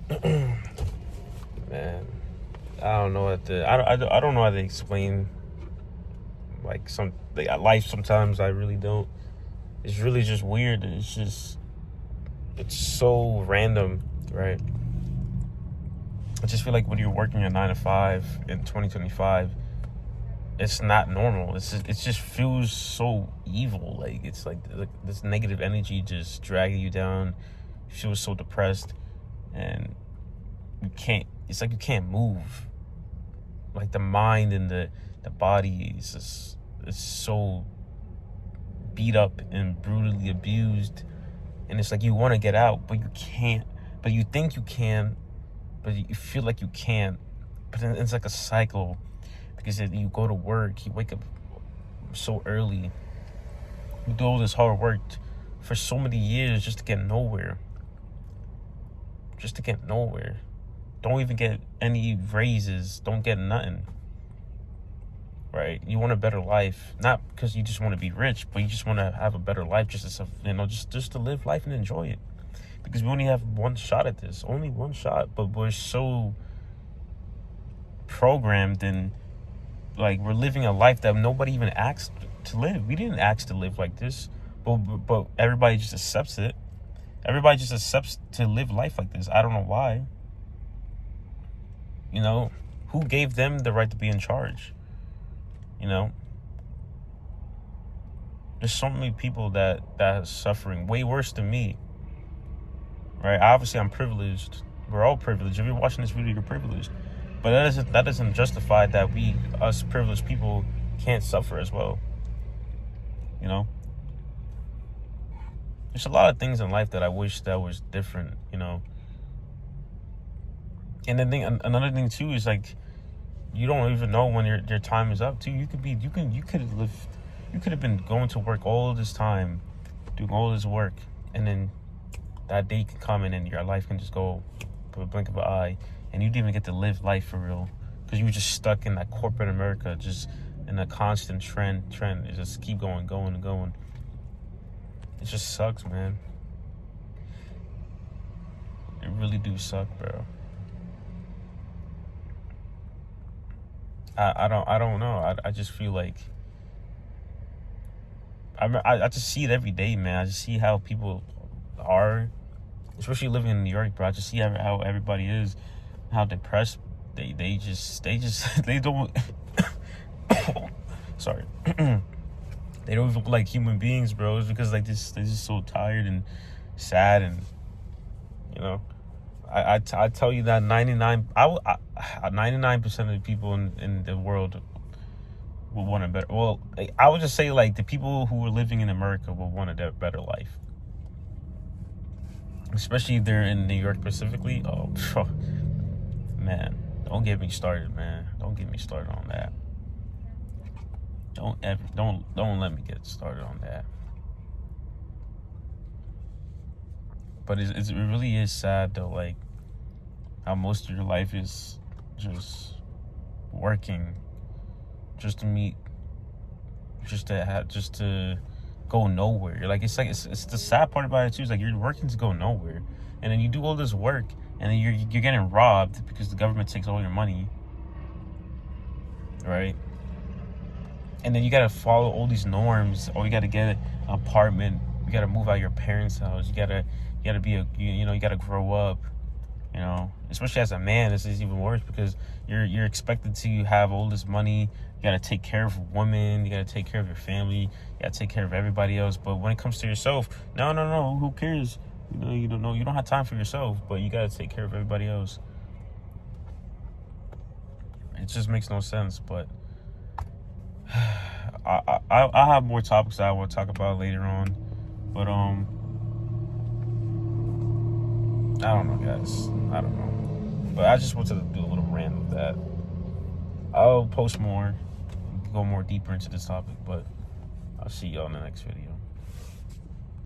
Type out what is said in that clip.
Man, I don't know what the I don't know how to explain like some like, life. Sometimes I really don't. It's really just weird. It's so random, right? I just feel like when you're working a 9 to 5 in 2025, it's not normal. It just feels so evil. Like it's like this negative energy just dragging you down. You feel so depressed, and you can't. It's like you can't move. Like the mind and the body is just it's so beat up and brutally abused, and it's like you want to get out, but you can't. But you think you can, but you feel like you can't. But then it's like a cycle because you go to work, you wake up so early, you do all this hard work for so many years just to get nowhere. Just to get nowhere. Don't even get any raises. Don't get nothing. Right? You want a better life, not because you just want to be rich, but you just want to have a better life, just to live life and enjoy it. Because we only have one shot at this, only one shot. But we're so programmed and like we're living a life that nobody even asked to live. We didn't ask to live like this, but everybody just accepts it. Everybody just accepts to live life like this. I don't know why. You know, who gave them the right to be in charge? You know, there's so many people that are suffering way worse than me. Right? Obviously, I'm privileged. We're all privileged. If you're watching this video, you're privileged. But that doesn't justify that us privileged people can't suffer as well. You know? There's a lot of things in life that I wish that was different, you know? And another thing too is like, you don't even know when your time is up too. You could have been going to work all this time, doing all this work, and then that day can come and then your life can just go for a blink of an eye, and you didn't even get to live life for real because you were just stuck in that corporate America, just in a constant trend. It just keep going. It just sucks, man. It really do suck, bro. I don't know. I just feel like I just see it every day, man. I just see how people are, especially living in New York, bro. I just see how everybody is, how depressed they just they don't sorry they don't even look like human beings, bro. It's because like they're just so tired and sad, and you know, I tell you that 99% of the people in the world will want a better. Well, I would just say like the people who are living in America will want a better life, especially if they're in New York specifically. Oh, man, don't get me started, man. Don't get me started on that. Don't let me get started on that. But it really is sad though, like how most of your life is just working, just to go nowhere. You're like it's the sad part about it too. Is like you're working to go nowhere, and then you do all this work, and then you're getting robbed because the government takes all your money, right? And then you gotta follow all these norms. Or you gotta get an apartment. You gotta move out of your parents' house. You gotta be you gotta grow up. You know, especially as a man, this is even worse because you're expected to have all this money. You gotta take care of women. You gotta take care of your family. You gotta take care of everybody else. But when it comes to yourself, no. Who cares? You don't have time for yourself, but you gotta take care of everybody else. It just makes no sense. But I have more topics that I want to talk about later on. But I don't know, guys. I don't know. But I just wanted to do a little rant of that. I'll post more, go more deeper into this topic, but I'll see y'all in the next video.